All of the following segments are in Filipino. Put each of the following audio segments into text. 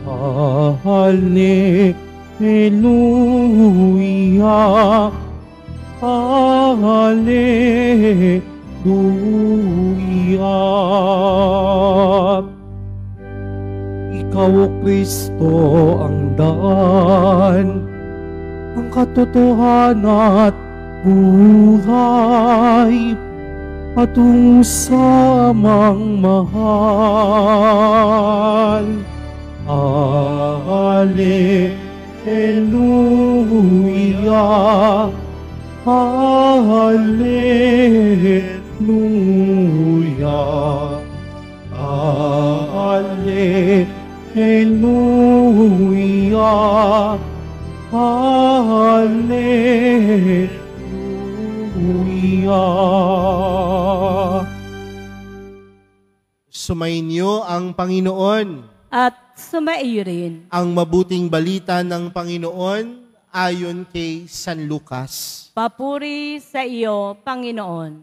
Hallelujah, Hallelujah. Ikaw, O Kristo, ang daan, ang katotohanan at buhay, patungo sa amang mahal. Hallelujah, Hallelujah, Hallelujah, Hallelujah. Sumainyo ang Panginoon. At sumaiyo rin. Ang mabuting balita ng Panginoon ayon kay San Lucas. Papuri sa iyo, Panginoon.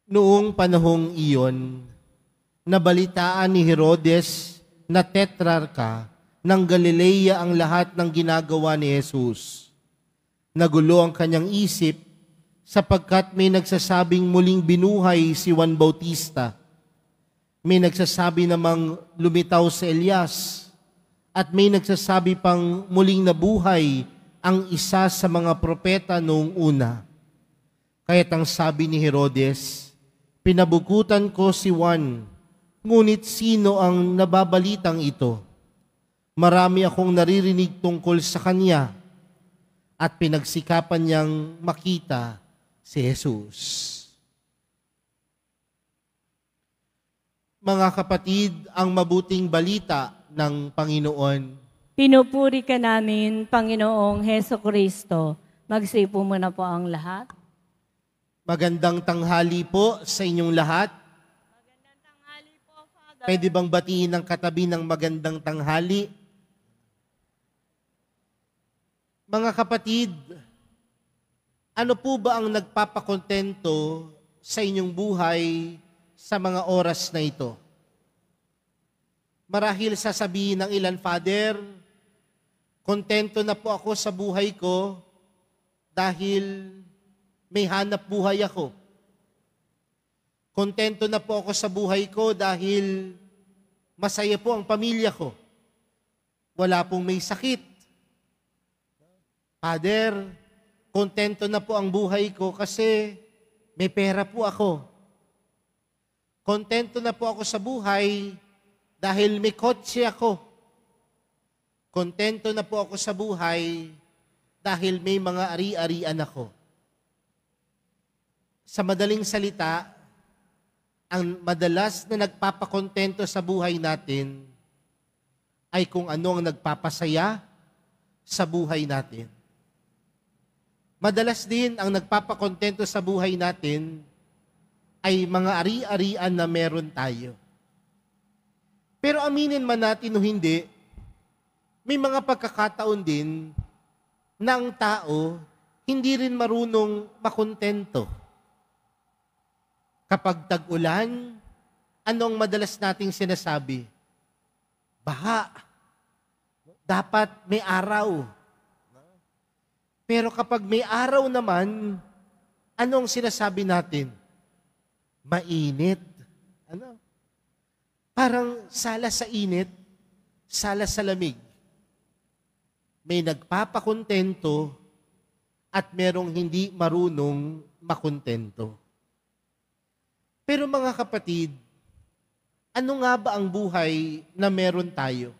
Noong panahong iyon, nabalitaan ni Herodes na tetrarka ng Galilea ang lahat ng ginagawa ni Jesus. Nagulo ang kanyang isip sapagkat may nagsasabing muling binuhay si Juan Bautista. May nagsasabi namang lumitaw si Elias, at may nagsasabi pang muling nabuhay ang isa sa mga propeta noong una. Kaya't ang sabi ni Herodes, pinabukutan ko si Juan, ngunit sino ang nababalitang ito? Marami akong naririnig tungkol sa kanya, at pinagsikapan niyang makita si Jesus. Mga kapatid, ang mabuting balita ng Panginoon. Pinupuri ka namin, Panginoong Heso Kristo. Magsipo muna po ang lahat. Magandang tanghali po sa inyong lahat. Magandang tanghali po, Father. Pwede bang batiin ng katabi ng magandang tanghali? Mga kapatid, ano po ba ang nagpapakontento sa inyong buhay sa mga oras na ito? Marahil sasabihin ng ilan, Father, kontento na po ako sa buhay ko dahil may hanap buhay ako. Kontento na po ako sa buhay ko dahil masaya po ang pamilya ko. Wala pong may sakit. Father, kontento na po ang buhay ko kasi may pera po ako. Kontento na po ako sa buhay dahil may kotse ako. Kontento na po ako sa buhay dahil may mga ari-arian ako. Sa madaling salita, ang madalas na nagpapakontento sa buhay natin ay kung ano ang nagpapasaya sa buhay natin. Madalas din ang nagpapakontento sa buhay natin ay mga ari-arian na meron tayo. Pero aminin man natin o hindi, may mga pagkakataon din na ang tao hindi rin marunong makontento. Kapag tag-ulan, anong madalas nating sinasabi? Baha. Dapat may araw. Pero kapag may araw naman, anong sinasabi natin? Mainit. Ano? Parang sala sa init, sala sa lamig. May nagpapakontento at merong hindi marunong makontento. Pero mga kapatid, ano nga ba ang buhay na meron tayo?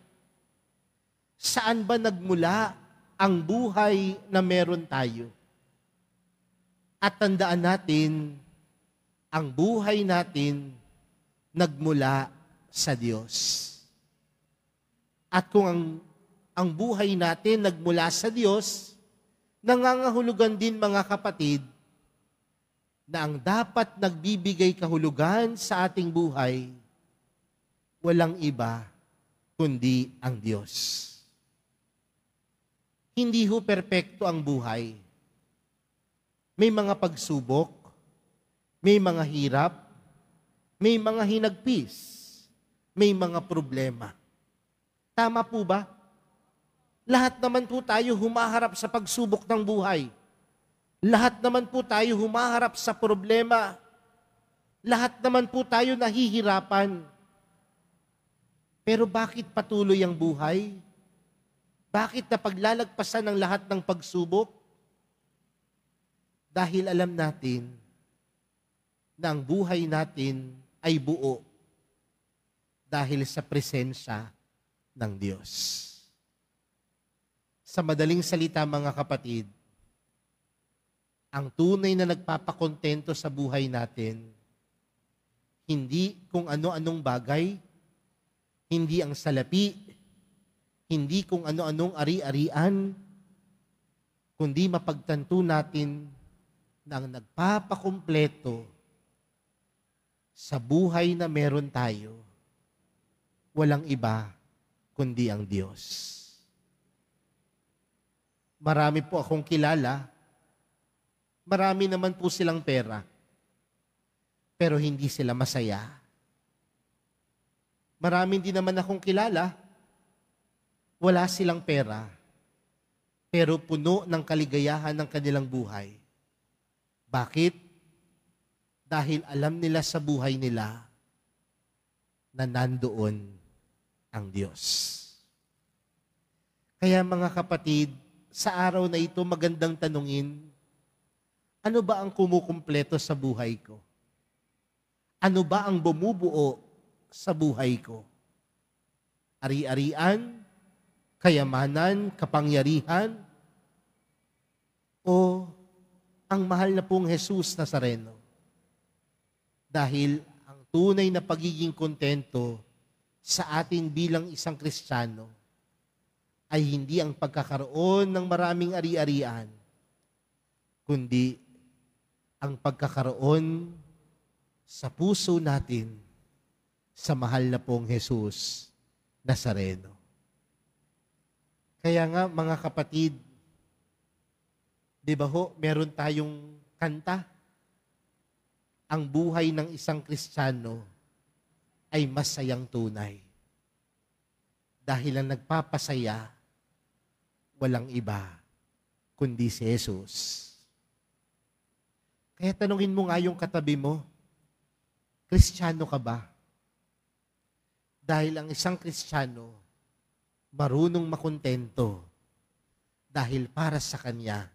Saan ba nagmula ang buhay na meron tayo? At tandaan natin, ang buhay natin nagmula sa Diyos. At kung ang buhay natin nagmula sa Diyos, nangangahulugan din mga kapatid, na ang dapat nagbibigay kahulugan sa ating buhay, walang iba kundi ang Diyos. Hindi ho perpekto ang buhay. May mga pagsubok, may mga hirap, may mga hinagpis, may mga problema. Tama po ba? Lahat naman po tayo humaharap sa pagsubok ng buhay. Lahat naman po tayo humaharap sa problema. Lahat naman po tayo nahihirapan. Pero bakit patuloy ang buhay? Bakit napaglalagpasan ng lahat ng pagsubok? Dahil alam natin na ang buhay natin ay buo dahil sa presensya ng Diyos. Sa madaling salita mga kapatid, ang tunay na nagpapakontento sa buhay natin, hindi kung ano-anong bagay, hindi ang salapi, hindi kung ano-anong ari-arian, kundi mapagtanto natin na ang nagpapakumpleto sa buhay na meron tayo, walang iba kundi ang Diyos. Marami po akong kilala, marami naman po silang pera, pero hindi sila masaya. Marami din naman akong kilala, wala silang pera, pero puno ng kaligayahan ng kanilang buhay. Bakit? Dahil alam nila sa buhay nila na nandoon ang Diyos. Kaya mga kapatid, sa araw na ito magandang tanungin, ano ba ang kumukumpleto sa buhay ko? Ano ba ang bumubuo sa buhay ko? Ari-arian, kayamanan, kapangyarihan, o ang mahal na pong Jesus Nazareno? Dahil ang tunay na pagiging kontento sa atin bilang isang Kristiyano ay hindi ang pagkakaroon ng maraming ari-arian, kundi ang pagkakaroon sa puso natin sa mahal na pong Jesus Nazareno. Kaya nga mga kapatid, di ba ho, meron tayong kanta, ang buhay ng isang Kristiyano ay masayang tunay. Dahil ang nagpapasaya, walang iba, kundi si Jesus. Kaya tanungin mo nga yung katabi mo, Kristiyano ka ba? Dahil ang isang Kristiyano, marunong makontento dahil para sa kanya,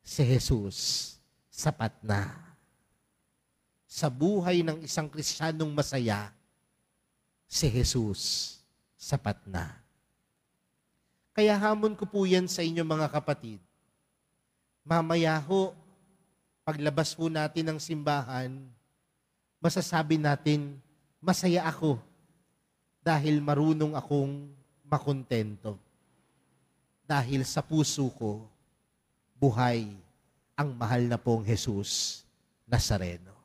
si Jesus sapat na. Sa buhay ng isang Kristiyanong masaya, si Jesus sapat na. Kaya hamon ko po yan sa inyo mga kapatid. Mamaya ho, paglabas po natin ng simbahan, masasabi natin, masaya ako dahil marunong akong makontento. Dahil sa puso ko, buhay ang mahal na pong Jesus Nazareno.